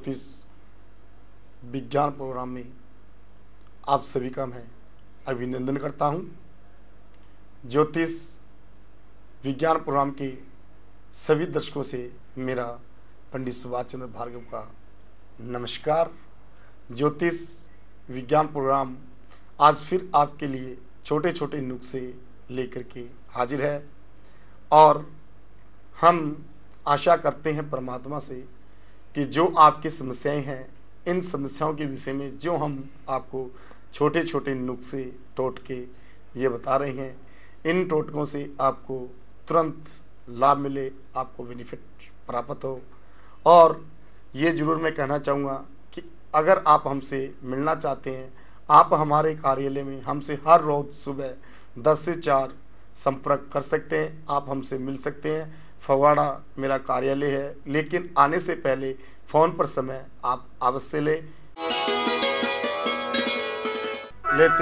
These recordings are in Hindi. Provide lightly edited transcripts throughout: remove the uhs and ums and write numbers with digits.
ज्योतिष विज्ञान प्रोग्राम में आप सभी का मैं अभिनंदन करता हूं। ज्योतिष विज्ञान प्रोग्राम के सभी दर्शकों से मेरा पंडित सुभाष चंद्र भार्गव का नमस्कार। ज्योतिष विज्ञान प्रोग्राम आज फिर आपके लिए छोटे छोटे नुस्खे लेकर के हाजिर है और हम आशा करते हैं परमात्मा से कि जो आपकी समस्याएं हैं, इन समस्याओं के विषय में जो हम आपको छोटे छोटे नुस्खे टोटके ये बता रहे हैं, इन टोटकों से आपको तुरंत लाभ मिले, आपको बेनिफिट प्राप्त हो। और ये ज़रूर मैं कहना चाहूँगा कि अगर आप हमसे मिलना चाहते हैं, आप हमारे कार्यालय में हमसे हर रोज़ सुबह 10 से 4 संपर्क कर सकते हैं। आप हमसे मिल सकते हैं। फगवाड़ा मेरा कार्यालय है, लेकिन आने से पहले फ़ोन पर समय आप अवश्य लेते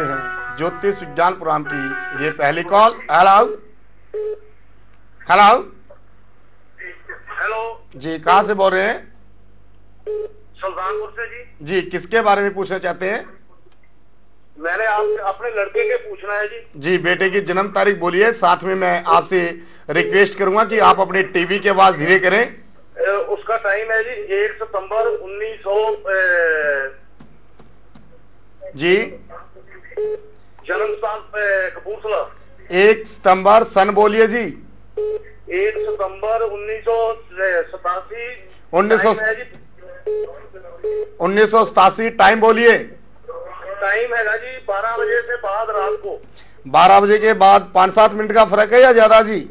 हैं। ज्योतिष विज्ञान प्रोग्राम की ये पहली कॉल। हेलो हेलो हेलो जी, कहाँ से बोल रहे हैं? सुल्तानपुर से जी। किसके बारे में पूछना चाहते हैं? मैंने आपसे अपने लड़के के पूछना है जी। बेटे की जन्म तारीख बोलिए। साथ में मैं आपसे रिक्वेस्ट करूंगा कि आप अपने टीवी के आवाज धीरे करें। उसका टाइम है जी 1 सितंबर 1900 जी। जन्म स्थान कपूरथला। 1 सितंबर सन बोलिए जी। 1 सितंबर 1987। 1987 टाइम बोलिए। टाइम है जी 12 बजे से बाद रात को। 12 बजे के बाद 5-7 मिनट का फर्क है या ज्यादा जी?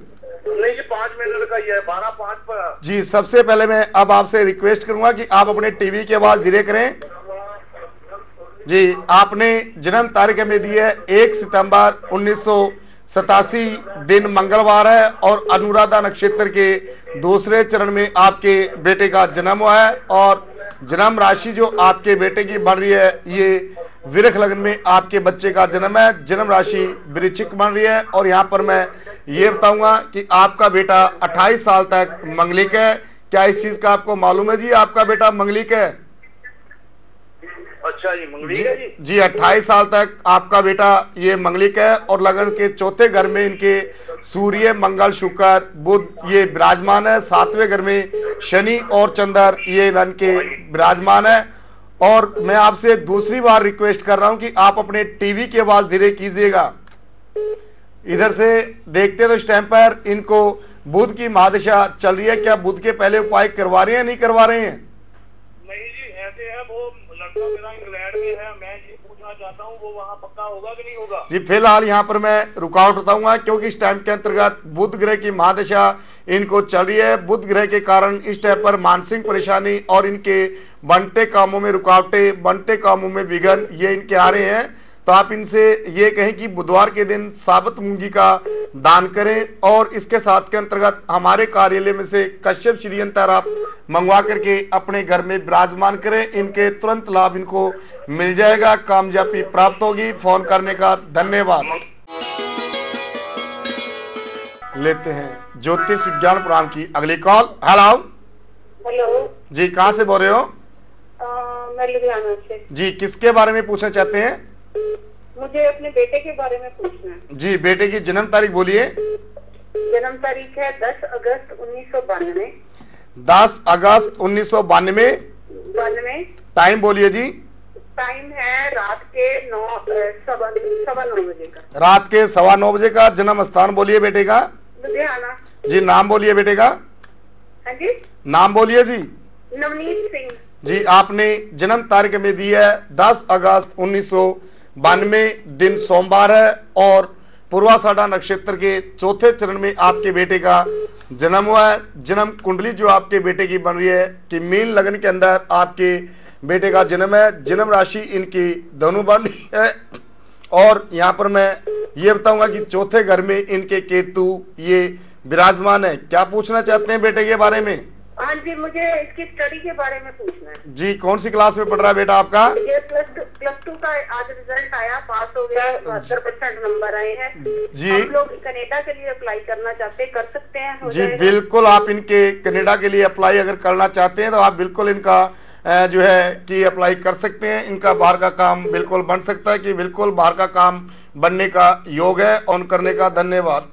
नहीं जी, 5 मिनट का ही है। 12:05 पर जी। सबसे पहले मैं अब आपसे रिक्वेस्ट करूंगा कि आप अपने टीवी की आवाज धीरे करें जी। आपने जन्म तारीख में दी है 1 सितंबर 1987, दिन मंगलवार है और अनुराधा नक्षत्र के दूसरे चरण में आपके बेटे का जन्म हुआ है और जन्म राशि जो आपके बेटे की बन रही है ये वृष लग्न में आपके बच्चे का जन्म है। जन्म राशि वृश्चिक बन रही है और यहाँ पर मैं ये बताऊंगा कि आपका बेटा 28 साल तक मंगलिक है। क्या इस चीज का आपको मालूम है जी? आपका बेटा मंगलिक है। अच्छा जी, मंगलिक है जी। 28 साल तक आपका बेटा ये मंगलिक है और लगन के चौथे घर में इनके सूर्य, मंगल, शुक्र, बुध ये विराजमान है। 7वें घर में शनि और चंद्र ये इनके विराजमान है। और मैं आपसे दूसरी बार रिक्वेस्ट कर रहा हूं कि आप अपने टीवी की आवाज धीरे कीजिएगा। इधर से देखते तो इस टाइम पर इनको बुध की महादशा चल रही है। क्या बुध के पहले उपाय करवा रहे हैं, नहीं करवा रहे हैं? नहीं जी, ऐसे है। वो लड़का मेरा इंग्लैंड में है। मैं ये पूछना चाहता हूँ वो वहाँ पक्का होगा कि नहीं होगा जी? फिलहाल यहाँ पर मैं रुकावट बताऊंगा क्योंकि इस टाइम के अंतर्गत बुध ग्रह की महादशा इनको चल रही है। बुध ग्रह के कारण इस टाइम पर मानसिक परेशानी और इनके बनते कामों में रुकावटें, बनते कामों में विघ्न ये इनके आ रहे हैं। तो आप इनसे ये कहें कि बुधवार के दिन साबुत मूंगी का दान करें और इसके साथ के अंतर्गत हमारे कार्यालय में से कश्यप श्रीयंत्र आप मंगवा करके अपने घर में विराजमान करें। इनके तुरंत लाभ इनको मिल जाएगा, कामयाबी प्राप्त होगी। फोन करने का धन्यवाद। लेते हैं ज्योतिष विज्ञान प्रोग्राम की अगली कॉल। हेलो जी, कहाँ से बोल रहे हो? मैं लुधियाना से जी। किसके बारे में पूछना चाहते हैं? मुझे अपने बेटे के बारे में पूछना है जी। बेटे की जन्म तारीख बोलिए। जन्म तारीख है 10 अगस्त 1992। 10 अगस्त 1992। टाइम बोलिए जी। टाइम है रात के 9:15 बजे का। रात के 9:15 बजे का। जन्म स्थान बोलिए बेटे का। लुधियाना जी। नाम बोलिए बेटे का। हाँ जी, नाम बोलिए जी। नवनीत सिंह जी। आपने जन्म तारीख में दी है 10 अगस्त 1992, दिन सोमवार है और पूर्वाषाढ़ा नक्षत्र के चौथे चरण में आपके बेटे का जन्म हुआ है। जन्म कुंडली जो आपके बेटे की बन रही है कि मीन लगन के अंदर आपके बेटे का जन्म है। जन्म राशि इनकी धनु बन रही है और यहाँ पर मैं ये बताऊंगा कि चौथे घर में इनके केतु ये विराजमान है। क्या पूछना चाहते हैं बेटे के बारे में? हाँ जी, मुझे इसकी स्टडी के बारे में पूछना है जी। कौन सी क्लास में पढ़ रहा है बेटा आपका? ये प्लस टू का आज रिजल्ट आया, पास हो गया, 72% नंबर आए हैं जी। हम लोग कनाडा के लिए अप्लाई करना चाहते हैं, कर सकते हैं? जी बिल्कुल। आप इनके कनाडा के लिए अप्लाई अगर करना चाहते हैं तो आप बिल्कुल इनका जो है कि अप्लाई कर सकते हैं। इनका बाहर का काम बिल्कुल बन सकता है, कि बिल्कुल बाहर का काम बनने का योग है। ऑन करने का धन्यवाद।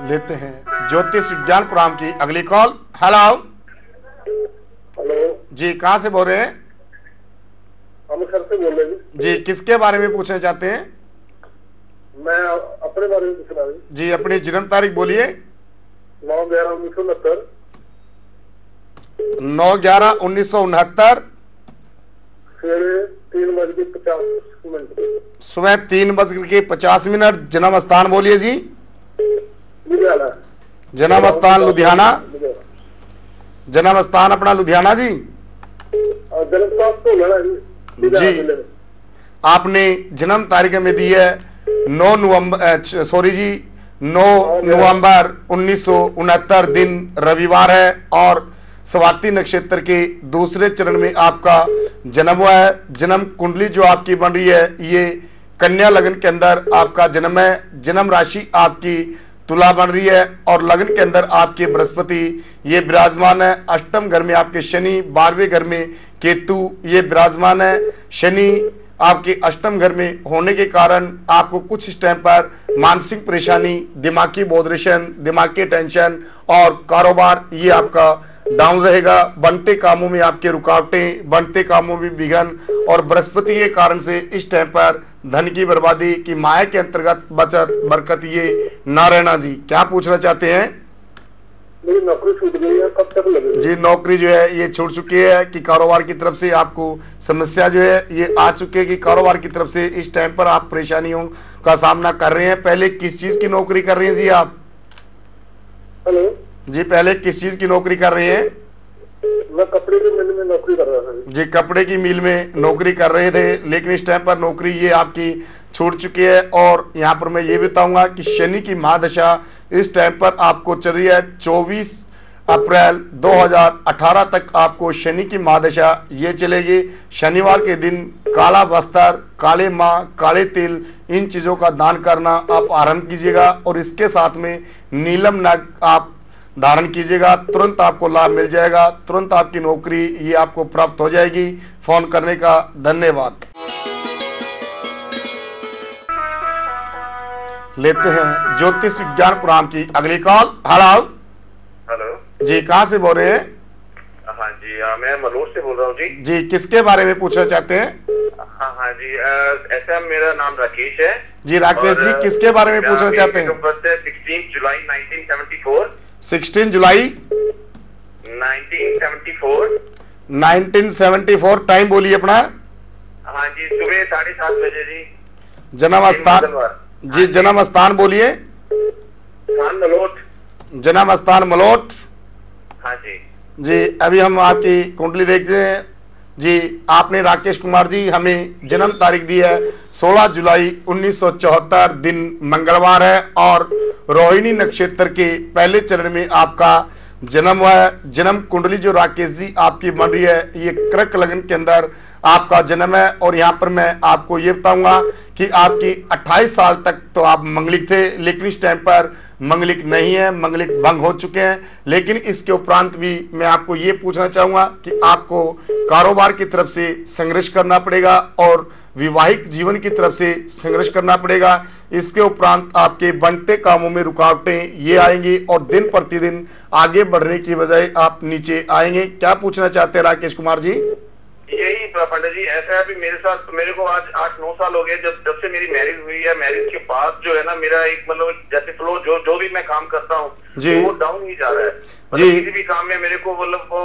लेते हैं ज्योतिष विज्ञान प्रोग्राम की अगली कॉल। हेलो हेलो जी, कहाँ से बोल रहे हैं? अमृतसर से बोल रहे हैं जी, किसके बारे में पूछना चाहते हैं? मैं अपने बारे में पूछना है जी, अपनी जन्म तारीख बोलिए। 9/11/1969 9/11/1969 सुबह 3:50 मिनट। जन्म स्थान बोलिए जी। लुधियाना। जन्म स्थान लुधियाना। जन्म स्थान अपना लुधियाना जी। जन्म स्थान तो लेना जी, आपने जन्म तारीख में दी है 9 नवंबर 1969, दिन रविवार है और स्वाति नक्षत्र के दूसरे चरण में आपका जन्म हुआ है। जन्म कुंडली जो आपकी बन रही है ये कन्या लगन के अंदर आपका जन्म है। जन्म राशि आपकी तुला बन रही है और लगन के अंदर आपके बृहस्पति ये विराजमान है। अष्टम घर में आपके शनि, 12वें घर में केतु ये विराजमान है। शनि आपके अष्टम घर में होने के कारण आपको कुछ इस टाइम पर मानसिक परेशानी, दिमागी बोधरेशन, दिमागी टेंशन और कारोबार ये आपका डाउन रहेगा। बनते कामों में आपके रुकावटें, बनते कामों में विघन और बृहस्पति के कारण से इस टाइम पर धन की बर्बादी की माया के अंतर्गत बचत बरकत ये ना रहना जी। क्या पूछना चाहते हैं? मेरी नौकरी छूट गई है, कब तक लगेगी? जी, नौकरी जो है ये छूट चुकी है कि कारोबार की तरफ से आपको समस्या जो है ये आ चुकी है कि कारोबार की तरफ से इस टाइम पर आप परेशानियों का सामना कर रहे हैं। पहले किस चीज की नौकरी कर रहे हैं जी आप? हेलो जी, पहले किस चीज की नौकरी कर रहे हैं? मैं कपड़े की मिल में नौकरी कर रहा था जी, कपड़े की मिल में नौकरी कर रहे थे, लेकिन इस टाइम पर नौकरी ये आपकी छूट चुकी है। और यहाँ पर मैं ये बताऊंगा कि शनि की महादशा इस टाइम पर आपको चल रही है। 24 अप्रैल 2018 तक आपको शनि की महादशा ये चलेगी। शनिवार के दिन काला वस्त्र, काले माँ, काले तिल इन चीज़ों का दान करना आप आरंभ कीजिएगा और इसके साथ में नीलम नग आप धारण कीजिएगा। तुरंत आपको लाभ मिल जाएगा, तुरंत आपकी नौकरी ये आपको प्राप्त हो जाएगी। फोन करने का धन्यवाद। लेते हैं ज्योतिष विज्ञान प्रोग्राम की अगली कॉल। हेलो हेलो जी, कहाँ से बोल रहे हैं? हाँ जी, मैं मलोट से बोल रहा हूँ जी। जी, किसके बारे में पूछना चाहते हैं? हाँ जी, ऐसा मेरा नाम राकेश है जी, राकेश जी, किसके बारे में पूछना चाहते हैं? 16 जुलाई 1974। 16 जुलाई 1974। 1974। टाइम बोलिए अपना। हाँ जी, सुबह 7:30 बजे जी। जन्म स्थान जी, जन्म स्थान बोलिए। मलोट। जन्म स्थान मलोट। हाँ जी जी, अभी हम आपकी कुंडली देखते हैं जी। आपने राकेश कुमार जी हमें जन्म तारीख दी है 16 जुलाई 1974, दिन मंगलवार है और रोहिणी नक्षत्र के पहले चरण में आपका जन्म हुआ है। जन्म कुंडली जो राकेश जी आपकी बन रही है ये कर्क लगन के अंदर आपका जन्म है। और यहाँ पर मैं आपको ये बताऊंगा कि आपकी 28 साल तक तो आप मंगलिक थे, लेकिन इस टाइम पर मंगलिक नहीं है, मंगलिक भंग हो चुके हैं। लेकिन इसके उपरांत भी मैं आपको ये पूछना चाहूँगा कि आपको कारोबार की तरफ से संघर्ष करना पड़ेगा और वैवाहिक जीवन की तरफ से संघर्ष करना पड़ेगा। इसके उपरांत आपके बनते कामों में रुकावटें ये आएंगी और दिन प्रतिदिन आगे बढ़ने की बजाय आप नीचे आएंगे। क्या पूछना चाहते हैं राकेश कुमार जी? यही पंडित जी, ऐसा है अभी मेरे साथ, मेरे को आज 8-9 साल हो गए जब से मेरी मैरिज हुई है। मैरिज के बाद जो है ना मेरा एक मतलब जैसे फ्लो जो भी मैं काम करता हूँ वो डाउन ही जा रहा है। जी, किसी भी काम में मेरे को मतलब वो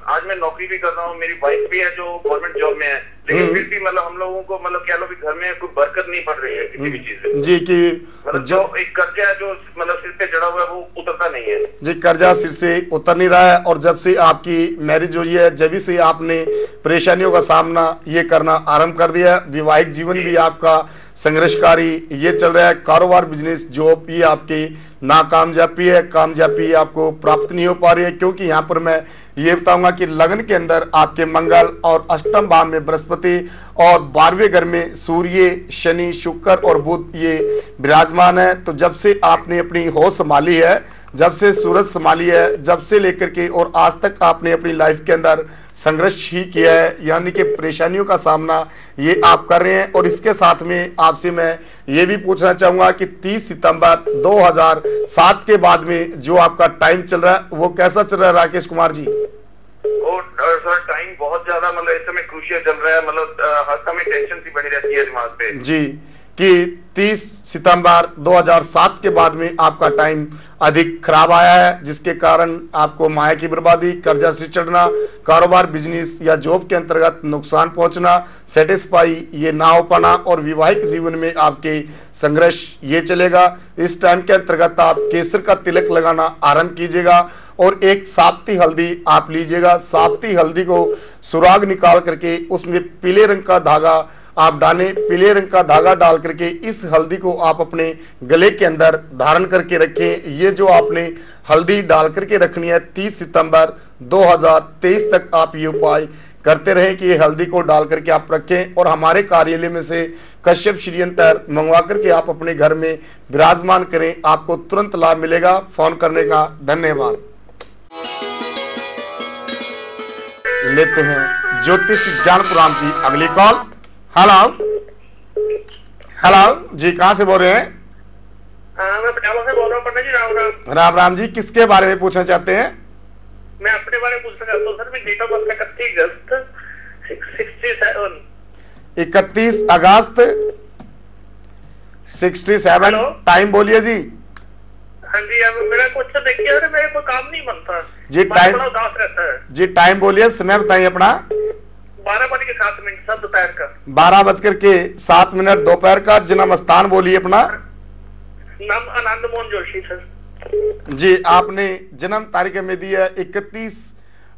आज मैं नौकरी भी कर रहा हूँ, मेरी वाइफ भी है जो गवर्नमेंट जॉब में है, लेकिन फिर भी मतलब हम लोगों को मतलब कह लो भी घर में कोई बरकत नहीं पड़ रही है किसी भी चीज में जी। कि मतलब जो एक कर्जा है जो मतलब सिर पे जड़ा हुआ है वो उतरता नहीं है जी। कर्जा सिर से उतर नहीं रहा है और जब से आपकी मैरिज हुई है जब से आपने परेशानियों का सामना ये करना आरंभ कर दिया। वैवाहिक जीवन भी आपका संघर्षकारी ये चल रहा है। कारोबार, बिजनेस, जॉब ये आपकी नाकामयाबी है, कामयाबी आपको प्राप्त नहीं हो पा रही है। क्योंकि यहाँ पर मैं ये बताऊंगा कि लगन के अंदर आपके मंगल और अष्टम भाव में बृहस्पति और 12वें घर में सूर्य, शनि, शुक्र और बुध ये विराजमान है। तो जब से आपने अपनी होश संभाली है जब से सूरत संभाली है, जब से लेकर के और आज तक आपने अपनी लाइफ के अंदर संघर्ष ही किया है, यानी कि परेशानियों का सामना ये आप कर रहे हैं। और इसके साथ में आपसे मैं ये भी पूछना चाहूँगा कि 30 सितंबर 2007 के बाद में जो आपका टाइम चल रहा है वो कैसा चल रहा है राकेश कुमार जी? सर टाइम बहुत ज्यादा मतलब इस समय क्रूशियल चल रहा है, मतलब हर समय टेंशन सी बनी रहती है दिमाग पे जी, कि 30 सितंबर 2007 के बाद में आपका टाइम अधिक खराब आया है, जिसके कारण आपको माया की बर्बादी, कर्जा से चढ़ना, कारोबार, बिजनेस या जॉब के अंतर्गत नुकसान पहुंचना, सेटिस्फाई ये ना हो पाना और वैवाहिक जीवन में आपके संघर्ष ये चलेगा। इस टाइम के अंतर्गत आप केसर का तिलक लगाना आरंभ कीजिएगा और एक साप्ती हल्दी आप लीजिएगा। साप्ती हल्दी को सुराग निकाल करके उसमें पीले रंग का धागा आप डालें। पीले रंग का धागा डाल करके इस हल्दी को आप अपने गले के अंदर धारण करके रखें। ये जो आपने हल्दी डाल करके रखनी है 30 सितंबर 2023 तक आप ये उपाय करते रहें कि ये हल्दी को डाल करके आप रखें और हमारे कार्यालय में से कश्यप श्रीयंत्र मंगवा करके आप अपने घर में विराजमान करें, आपको तुरंत लाभ मिलेगा। फोन करने का धन्यवाद। लेते हैं ज्योतिष विज्ञान पुराण की अगली कॉल। हेलो हेलो जी, कहाँ से बोल रहे हैं? मैं पटियाला से बोल रहा हूँ पंडित जी। राम राम। राम राम जी, किसके बारे में पूछना चाहते हैं? मैं अपने बारे में पूछना चाहता हूँ सर। मैं डेट ऑफ बर्थ 31 अगस्त 67। 31 अगस्त 67। टाइम बोलिए जी। हाँ जी, अब मेरा कुछ देखिए सर, मेरे को काम नहीं बनता जी। टाइम बड़ा उदास रहता है जी, टाइम बोलिए, समय बताइए अपना। 12:07 सर दोपहर का। 12:07 दोपहर का। जन्म स्थान बोलिए अपना। नाम आनंद मोहन जोशी सर जी। आपने जन्म तारीख में दी है 31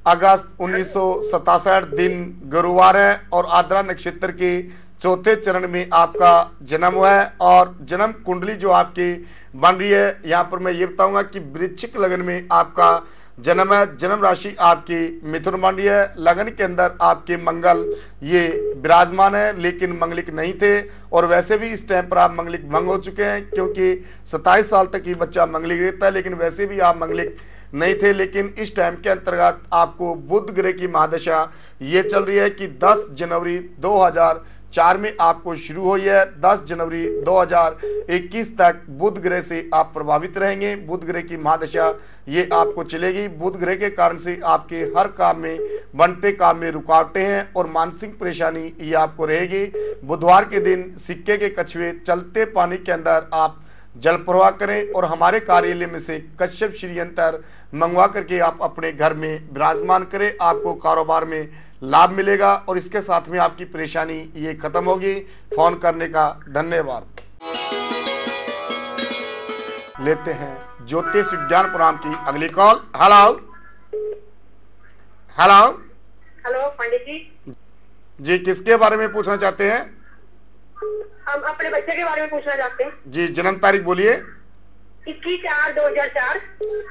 अगस्त 1967, दिन गुरुवार है और आद्रा नक्षत्र के चौथे चरण में आपका जन्म हुआ है और जन्म कुंडली जो आपकी बन रही है, यहाँ पर मैं ये बताऊंगा कि वृश्चिक लगन में आपका जन्म है। जन्म राशि आपकी मिथुन बन रही है। लगन के अंदर आपके मंगल ये विराजमान है, लेकिन मंगलिक नहीं थे और वैसे भी इस टाइम पर आप मंगलिक भंग हो चुके हैं, क्योंकि 27 साल तक ही बच्चा मंगलिक रहता है, लेकिन वैसे भी आप मंगलिक नहीं थे। लेकिन इस टाइम के अंतर्गत आपको बुध ग्रह की महादशा ये चल रही है कि 10 जनवरी 2004 में आपको शुरू हुई है। 10 जनवरी 2021 तक बुध ग्रह से आप प्रभावित रहेंगे। बुध ग्रह की महादशा ये आपको चलेगी। बुध ग्रह के कारण से आपके हर काम में, बनते काम में रुकावटें हैं और मानसिक परेशानी ये आपको रहेगी। बुधवार के दिन सिक्के के कछुए चलते पानी के अंदर आप जल प्रवाह करें और हमारे कार्यालय में से कश्यप श्रीयंत्र मंगवा करके आप अपने घर में विराजमान करें। आपको कारोबार में लाभ मिलेगा और इसके साथ में आपकी परेशानी ये खत्म होगी। फोन करने का धन्यवाद। लेते हैं ज्योतिष विज्ञान पुराण की अगली कॉल। हेलो हेलो हेलो पंडित जी। जी, किसके बारे में पूछना चाहते हैं? हम अपने बच्चे के बारे में पूछना चाहते हैं जी। जन्म तारीख बोलिए। 21/4/2004।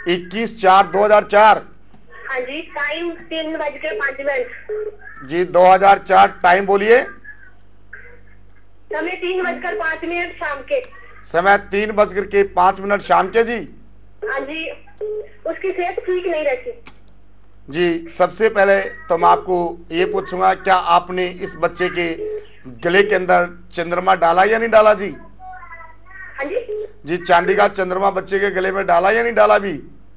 21/4/2004। हाँ जी। टाइम 3:05 जी। 2004। टाइम बोलिए। समय 3:05 शाम के। समय 3:05 शाम के जी। हाँ जी। उसकी सेहत ठीक नहीं रहती जी। सबसे पहले तो मैं आपको ये पूछूंगा, क्या आपने इस बच्चे के गले के अंदर चंद्रमा डाला या नहीं डाला जी? हाँ जी। जी, चांदी का चंद्रमा बच्चे के गले में डाला या नहीं डाला भी?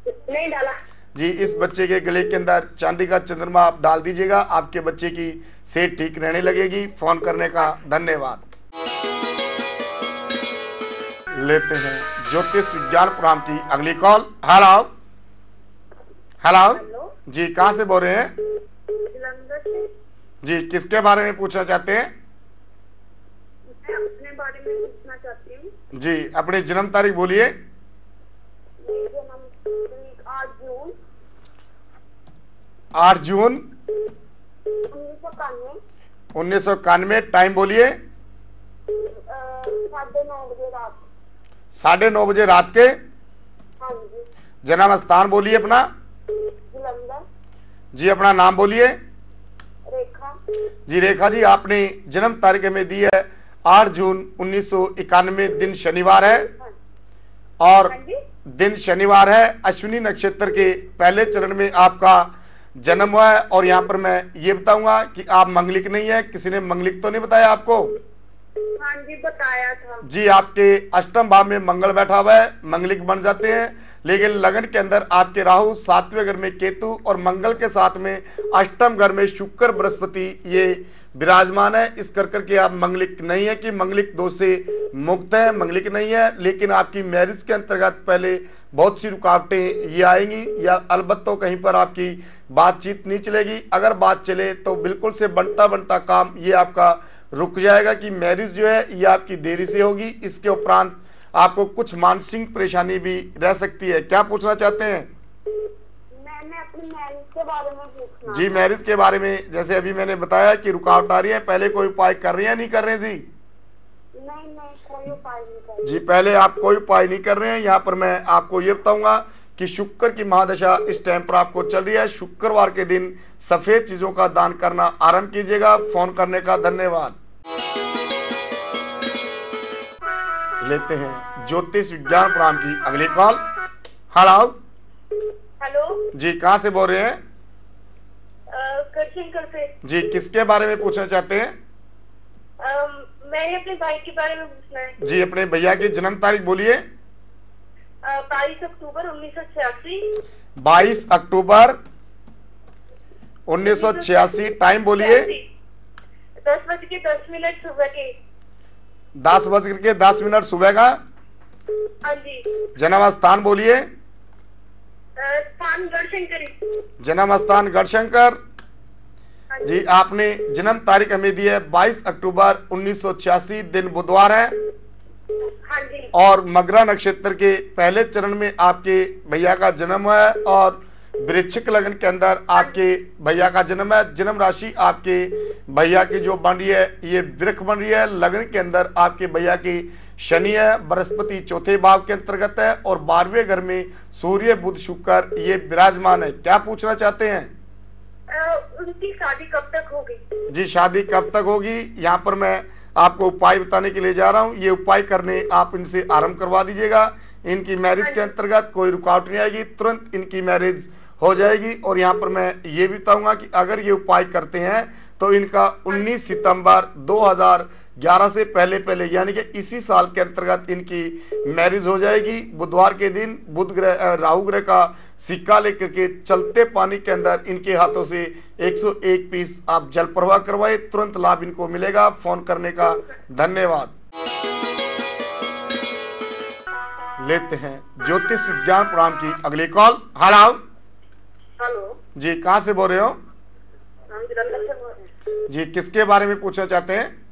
नहीं डाला जी। इस बच्चे के गले के अंदर चांदी का चंद्रमा आप डाल दीजिएगा, आपके बच्चे की सेहत ठीक रहने लगेगी। फोन करने का धन्यवाद। लेते हैं ज्योतिष विज्ञान पुराण की अगली कॉल। हेलो हेलो जी, कहाँ से बोल रहे हैं? जी। किसके बारे में पूछना चाहते हैं? अपने बारे में पूछना चाहती हूँ जी। अपनी जन्म तारीख बोलिए। 8 जून 1991। टाइम बोलिए। 9:30 बजे रात के। जन्म स्थान बोलिए अपना। जी। अपना नाम बोलिए। रेखा जी। रेखा जी, आपने जन्म तारीख में दी है 8 जून 1991, दिन शनिवार है और दिन शनिवार है, अश्विनी नक्षत्र के पहले चरण में आपका जन्म हुआ है। और यहाँ पर मैं ये बताऊंगा कि आप मंगलिक नहीं है। किसी ने मंगलिक तो नहीं बताया आपको? हाँ जी बताया था जी, आपके अष्टम भाव में मंगल बैठा हुआ है, मंगलिक बन जाते हैं। लेकिन लगन के अंदर आपके राहु, सातवें घर में केतु और मंगल के साथ में अष्टम घर में शुक्र बृहस्पति ये विराजमान है। इस करके आप मंगलिक नहीं है कि मंगलिक दोष से मुक्त है, मंगलिक नहीं है। लेकिन आपकी मैरिज के अंतर्गत पहले बहुत सी रुकावटें ये आएंगी, या अलबत्ता कहीं पर आपकी बातचीत नहीं चलेगी। अगर बात चले तो बिल्कुल से बनता बनता काम ये आपका रुक जाएगा कि मैरिज जो है ये आपकी देरी से होगी। इसके उपरांत आपको कुछ मानसिक परेशानी भी रह सकती है। क्या पूछना चाहते हैं? मैंने अपनी मैरिज के बारे में पूछना। जी, मैरिज के बारे में जैसे अभी मैंने बताया कि रुकावट आ रही है, पहले कोई उपाय कर रहे हैं नहीं कर रहे हैं? जी नहीं कोई उपाय नहीं कर रही। जी, पहले आप कोई उपाय नहीं कर रहे हैं। यहाँ पर मैं आपको ये बताऊंगा कि शुक्र की महादशा इस टाइम पर आपको चल रही है। शुक्रवार के दिन सफेद चीजों का दान करना आरंभ कीजिएगा। फोन करने का धन्यवाद। लेते हैं ज्योतिष विज्ञान प्रोग्राम की अगली कॉल। हेलो हेलो जी, कहाँ से बोल रहे हैं? गढ़शंकर से। जी, किसके बारे में पूछना चाहते हैं? मैंने अपने भाई के बारे में पूछना है। जी, अपने भैया की जन्म तारीख बोलिए। 22 अक्टूबर 1986। 22 अक्टूबर 1986। टाइम बोलिए। 10:10 सुबह के। 10:10 सुबह का। हाँ जी। जन्म स्थान बोलिए। स्थान गढ़शंकर। जन्म स्थान गढ़शंकर। हाँ जी, आपने जन्म तारीख हमें दी है 22 अक्टूबर 1986, दिन बुधवार है। हाँ जी। और मगरा नक्षत्र के पहले चरण में आपके भैया का जन्म हुआ है और वृश्चिक लगन के अंदर आपके भैया का जन्म है। जन्म राशि आपके भैया की जो बन रही है ये वृक्ष बन रही है। लगन के अंदर आपके भैया की शनि है, बृहस्पति चौथे भाव के अंतर्गत है और 12वें घर में सूर्य बुध शुक्र ये विराजमान है। क्या पूछना चाहते हैं? उनकी शादी कब तक होगी? जी, शादी कब तक होगी यहाँ पर मैं आपको उपाय बताने के लिए जा रहा हूँ। ये उपाय करने आप इनसे आरंभ करवा दीजिएगा। इनकी मैरिज के अंतर्गत कोई रुकावट नहीं आएगी, तुरंत इनकी मैरिज हो जाएगी। और यहाँ पर मैं ये भी बताऊंगा कि अगर ये उपाय करते हैं तो इनका 19 सितंबर 2011 से पहले यानी कि इसी साल के अंतर्गत इनकी मैरिज हो जाएगी। बुधवार के दिन बुध ग्रह राहु ग्रह का सिक्का लेकर के चलते पानी के अंदर इनके हाथों से 101 पीस आप जल प्रवाह करवाए, तुरंत लाभ इनको मिलेगा। फोन करने का धन्यवाद। लेते हैं ज्योतिष विज्ञान प्रोग्राम की अगली कॉल। हेलो हेलो जी, कहाँ से बोल रहे हो? हम जलंधर से बोल रहे हैं। जी, किसके बारे में पूछना चाहते हैं?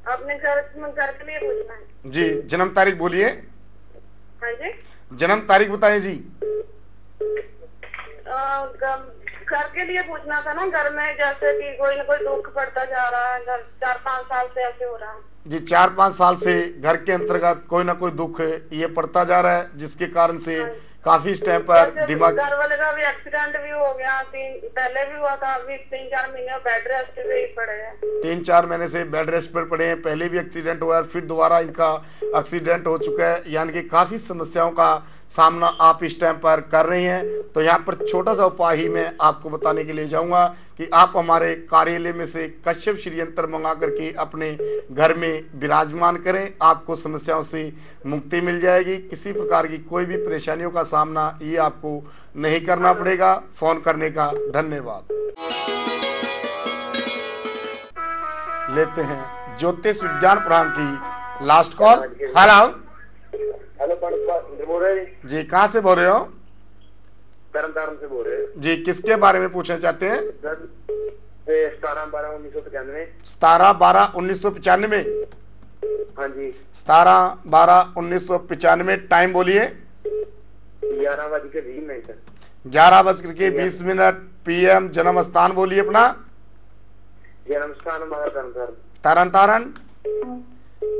अपने घर के लिए पूछना है। जी, जन्म तारीख बोलिए। हाँ जी। जन्म तारीख बताएं जी। घर के लिए पूछना था ना। घर में जैसे कि कोई ना कोई दुख पड़ता जा रहा है, घर 4-5 साल से ऐसे हो रहा है। जी, 4-5 साल से घर के अंतर्गत कोई ना कोई दुख ये पड़ता जा रहा है, जिसके कारण से काफी इस टाइम पर दिमाग। घर वाले का भी एक्सीडेंट भी हो गया, पहले भी हुआ था, अभी 3-4 महीने बेड रेस्ट पे ही पड़े हैं। 3-4 महीने से बेड रेस्ट पर पड़े हैं। पहले भी एक्सीडेंट हुआ है, फिर दोबारा इनका एक्सीडेंट हो चुका है, यानी कि काफी समस्याओं का सामना आप इस टाइम पर कर रहे हैं। तो यहाँ पर छोटा सा उपाय ही मैं आपको बताने के लिए जाऊंगा कि आप हमारे कार्यालय में से कश्यप श्री यंत्र मंगा करके अपने घर में विराजमान करें। आपको समस्याओं से मुक्ति मिल जाएगी। किसी प्रकार की कोई भी परेशानियों का सामना ये आपको नहीं करना पड़ेगा। फोन करने का धन्यवाद। लेते हैं ज्योतिष विज्ञान प्रोग्राम की लास्ट कॉल। हेलो बोल रहे हैं जी, कहाँ से बोल रहे हो? तरन से बोल रहे हैं जी, किसके बारे में पूछना चाहते हैं? 17/12/1995। 17/12/1995। हाँ जी। 17/12/1995। टाइम बोलिए। 11:20 11:20 PM। जन्म स्थान बोलिए अपना। जन्म स्थान हमारा तरन तारण।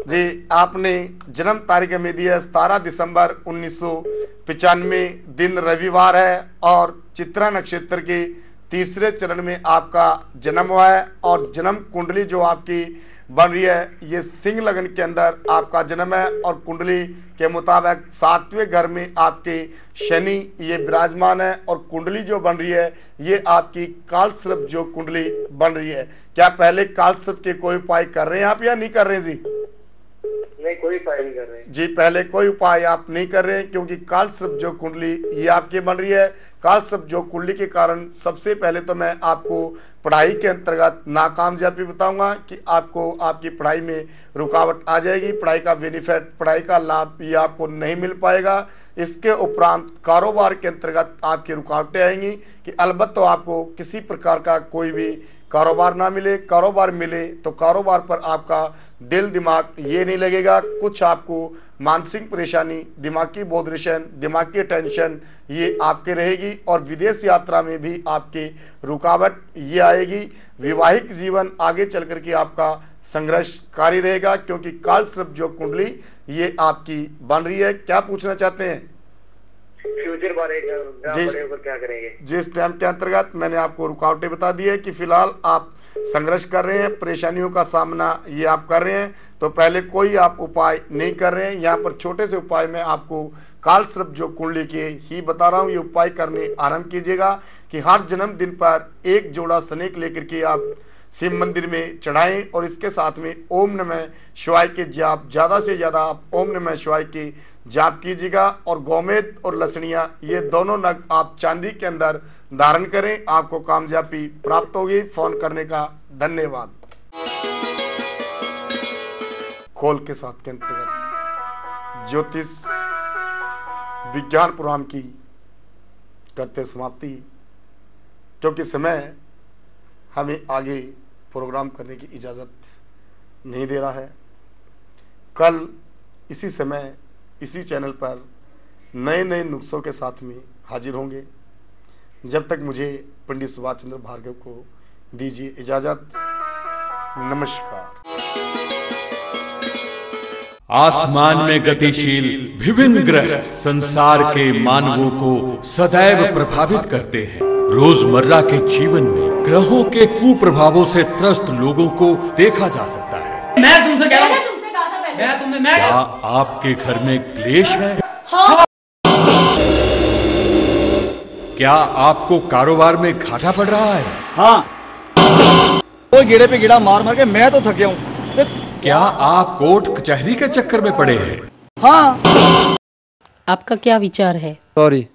जी, आपने जन्म तारीख में दी है 17 दिसंबर 1995, दिन रविवार है और चित्रा नक्षत्र के तीसरे चरण में आपका जन्म हुआ है। और जन्म कुंडली जो आपकी बन रही है, ये सिंह लगन के अंदर आपका जन्म है और कुंडली के मुताबिक 7वें घर में आपके शनि ये विराजमान है और कुंडली जो बन रही है ये आपकी कालसर्प जो कुंडली बन रही है। क्या पहले कालसर्प के कोई उपाय कर रहे हैं आप या नहीं कर रहे हैं जी? नहीं, कोई उपाय नहीं कर रहे जी, पहले कोई उपाय आप नहीं कर रहे हैं क्योंकि कालसर्प जो कुंडली ये आपकी बन रही है। कालसर्प जो कुंडली के कारण सबसे पहले तो मैं आपको पढ़ाई के अंतर्गत नाकामयाबी बताऊंगा कि आपको आपकी पढ़ाई में रुकावट आ जाएगी, पढ़ाई का बेनिफिट, पढ़ाई का लाभ ये आपको नहीं मिल पाएगा। इसके उपरांत कारोबार के अंतर्गत आपकी रुकावटें आएंगी कि अलबत्त तो आपको किसी प्रकार का कोई भी कारोबार ना मिले, कारोबार मिले तो कारोबार पर आपका दिल दिमाग ये नहीं लगेगा, कुछ आपको मानसिक परेशानी, दिमागी बोधरेशन, दिमागी टेंशन ये आपके रहेगी और विदेश यात्रा में भी आपके रुकावट ये आएगी। वैवाहिक जीवन आगे चल कर के आपका संघर्षकारी रहेगा क्योंकि कालसर्प जो कुंडली ये आपकी बन रही है। क्या पूछना चाहते हैं? फ्यूचर बारे क्या करेंगे? जिस टाइम के अंतर्गत मैंने आपको रुकावटें बता दी है कि फिलहाल आप संघर्ष कर रहे हैं, परेशानियों का सामना ये आप कर रहे हैं, तो पहले कोई आप उपाय नहीं कर रहे हैं। यहाँ पर छोटे से उपाय में आपको कालसर्प जो कुंडली के ही बता रहा हूँ, ये उपाय करने आरंभ कीजिएगा कि हर जन्मदिन पर एक जोड़ा स्नेक लेकर के आप शिव मंदिर में चढ़ाएं और इसके साथ में ओम नमः शिवाय के जाप ज़्यादा से ज़्यादा आप ओम नमः शिवाय के जाप कीजिएगा और गोमेद और लसणियाँ ये दोनों नग आप चांदी के अंदर धारण करें, आपको कामयाबी प्राप्त होगी। फोन करने का धन्यवाद। खोल के साथ के अंतर्गत ज्योतिष विज्ञान प्रोग्राम की करते समाप्ति, क्योंकि समय हमें आगे प्रोग्राम करने की इजाज़त नहीं दे रहा है। कल इसी समय इसी चैनल पर नए नए नुस्खों के साथ में हाजिर होंगे। जब तक मुझे पंडित सुभाष चंद्र भार्गव को दीजिए इजाज़त। नमस्कार। आसमान में गतिशील विभिन्न ग्रह संसार के मानवों को सदैव प्रभावित करते हैं। रोजमर्रा के जीवन में ग्रहों के कुप्रभावों से त्रस्त लोगों को देखा जा सकता है। मैं तुमसे कह रहा हूं, क्या आपके घर में क्लेश है? हाँ। क्या आपको कारोबार में घाटा पड़ रहा है? हाँ। वो गेड़े पे गेड़ा मार मार के मैं तो थक गया हूँ। क्या आप कोर्ट कचहरी के चक्कर में पड़े हैं? हाँ। आपका क्या विचार है? सॉरी।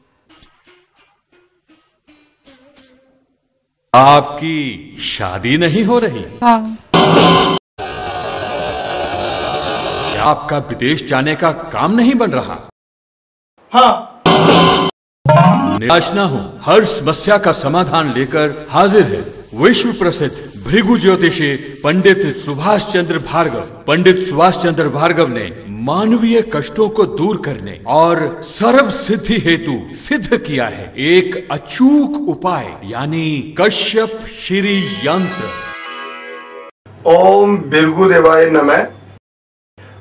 आपकी शादी नहीं हो रही? हाँ। क्या आपका विदेश जाने का काम नहीं बन रहा? हाँ। निराश ना हो, हर समस्या का समाधान लेकर हाजिर है विश्व प्रसिद्ध भृगु ज्योतिषी पंडित सुभाष चंद्र भार्गव। पंडित सुभाष चंद्र भार्गव ने मानवीय कष्टों को दूर करने और सर्व सिद्धि हेतु सिद्ध किया है एक अचूक उपाय, यानी कश्यप श्री यंत्र। ओम भृगु देवाय नमः।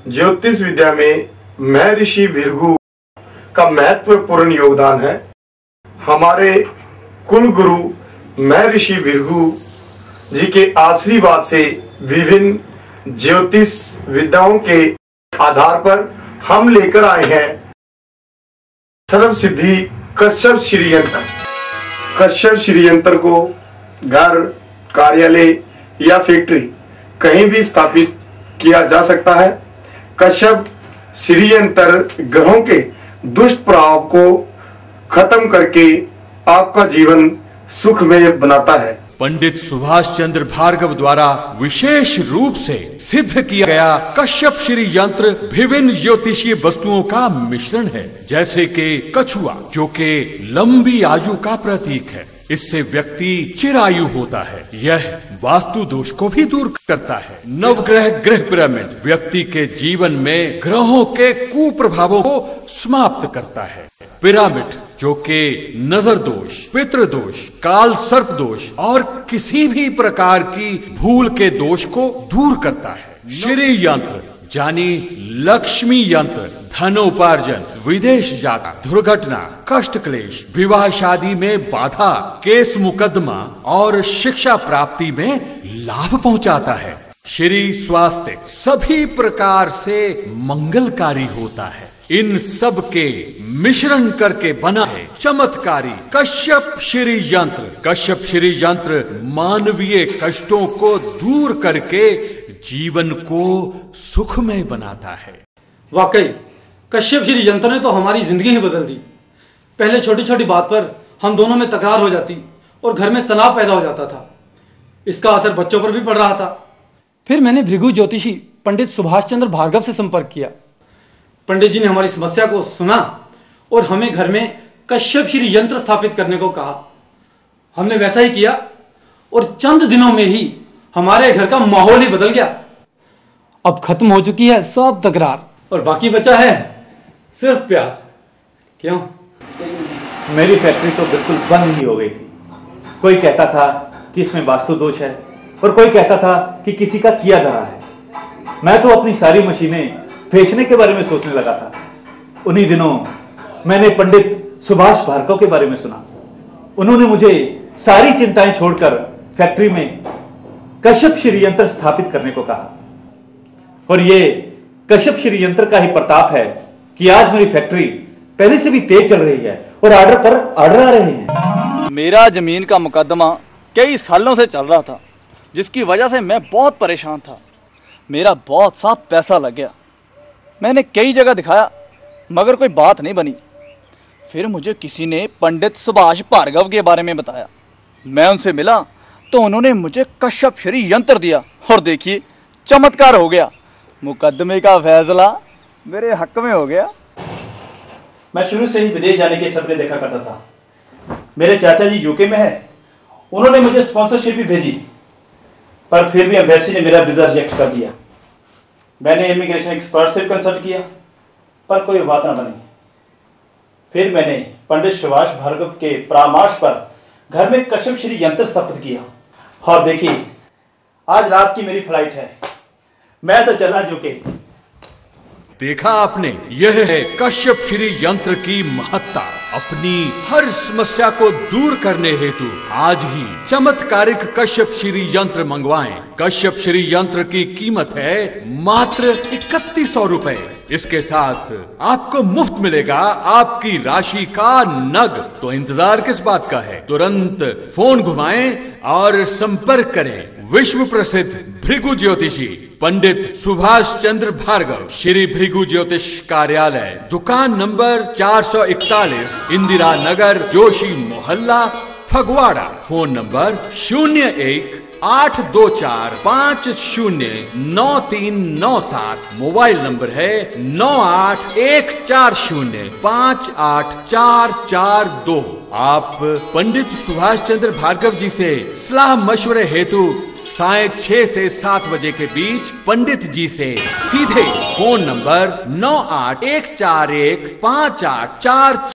ज्योतिष विद्या में मैं ऋषि भृगु का महत्वपूर्ण योगदान है। हमारे कुल गुरु मैं ऋषि भृगु जी के आशीर्वाद से विभिन्न ज्योतिष विद्याओं के आधार पर हम लेकर आए हैं सर्व सिद्धि कश्यप श्री यंत्र। कश्यप श्री यंत्र को घर, कार्यालय या फैक्ट्री कहीं भी स्थापित किया जा सकता है। कश्यप श्री यंत्र ग्रहों के दुष्ट प्रभाव को खत्म करके आपका जीवन सुखमय बनाता है। पंडित सुभाष चंद्र भार्गव द्वारा विशेष रूप से सिद्ध किया गया कश्यप श्री यंत्र विभिन्न ज्योतिषीय वस्तुओं का मिश्रण है, जैसे कि कछुआ जो कि लंबी आयु का प्रतीक है। इससे व्यक्ति चिरायु होता है। यह वास्तु दोष को भी दूर करता है। नवग्रह ग्रह पिरामिड व्यक्ति के जीवन में ग्रहों के कुप्रभावों को समाप्त करता है। पिरामिड जो कि नजर दोष, पितृ दोष, काल सर्प दोष और किसी भी प्रकार की भूल के दोष को दूर करता है। श्री यंत्र यानी लक्ष्मी यंत्र धनोपार्जन, विदेश यात्रा, दुर्घटना, कष्ट क्लेश, विवाह शादी में बाधा, केस मुकदमा और शिक्षा प्राप्ति में लाभ पहुंचाता है। श्री स्वास्थ्य सभी प्रकार से मंगलकारी होता है। इन सब के मिश्रण करके बना है चमत्कारी कश्यप श्री यंत्र। कश्यप श्री यंत्र मानवीय कष्टों को दूर करके जीवन को सुखमय बनाता है। वाकई कश्यप श्री यंत्र ने तो हमारी जिंदगी ही बदल दी। पहले छोटी छोटी बात पर हम दोनों में तकरार हो जाती और घर में तनाव पैदा हो जाता था। इसका असर बच्चों पर भी पड़ रहा था। फिर मैंने भृगु ज्योतिषी पंडित सुभाष चंद्र भार्गव से संपर्क किया। पंडित जी ने हमारी समस्या को सुना और हमें घर में कश्यप श्री यंत्र स्थापित करने को कहा। हमने वैसा ही किया और चंद दिनों में ही हमारे घर का माहौल ही बदल गया। अब खत्म हो चुकी है सब तकरार और बाकी बचा है सिर्फ प्यार। क्यों? मेरी फैक्ट्री तो बिल्कुल बंद ही हो गई थी। कोई कहता था कि इसमें वास्तु दोष है और कोई कहता था कि किसी का किया धरा है। मैं तो अपनी सारी मशीनें बेचने के बारे में सोचने लगा था। उन्हीं दिनों मैंने पंडित सुभाष भार्गव के बारे में सुना। उन्होंने मुझे सारी चिंताएं छोड़कर फैक्ट्री में कश्यप श्री यंत्र स्थापित करने को कहा। और ये कश्यप श्री यंत्र का ही प्रताप है कि आज मेरी फैक्ट्री पहले से भी तेज चल रही है और ऑर्डर पर ऑर्डर आ रहे हैं। मेरा जमीन का मुकदमा कई सालों से चल रहा था, जिसकी वजह से मैं बहुत परेशान था। मेरा बहुत सा पैसा लग गया। मैंने कई जगह दिखाया मगर कोई बात नहीं बनी। फिर मुझे किसी ने पंडित सुभाष भार्गव के बारे में बताया। मैं उनसे मिला तो उन्होंने मुझे कश्यप श्री यंत्र दिया और देखिए चमत्कार हो गया। मुकदमे का फैसला मेरे हक में हो गया। मैं शुरू से ही विदेश जाने के सपने देखा करता था। मेरे चाचा जी यूके में है, उन्होंने मुझे स्पॉन्सरशिप भी भेजी, पर फिर भी एम्बेसी ने मेरा वीजा रिजेक्ट कर दिया। मैंने इमिग्रेशन एक्सपर्ट से कंसल्ट किया पर कोई बात ना बनी। फिर मैंने पंडित सुभाष भार्गव के परामर्श पर घर में कश्यप श्री यंत्र स्थापित किया और देखिए आज रात की मेरी फ्लाइट है। मैं तो चला यूके। देखा आपने, यह है कश्यप श्री यंत्र की महत्ता। अपनी हर समस्या को दूर करने हेतु आज ही चमत्कारिक कश्यप श्री यंत्र मंगवाएं। कश्यप श्री यंत्र की कीमत है मात्र 3100 रुपए। इसके साथ आपको मुफ्त मिलेगा आपकी राशि का नग। तो इंतजार किस बात का है? तुरंत फोन घुमाएं और संपर्क करें विश्व प्रसिद्ध भृगु ज्योतिषी पंडित सुभाष चंद्र भार्गव, श्री भृगु ज्योतिष कार्यालय, दुकान नंबर 441, इंदिरा नगर, जोशी मोहल्ला, Phagwara. Phone number 018245093997। Mobile number है 9814058442। आप पंडित सुभाष चंद्र भार्गव जी से सलाह मशवरे हेतु साय 6 से 7 बजे के बीच पंडित जी से सीधे फोन नंबर 98141584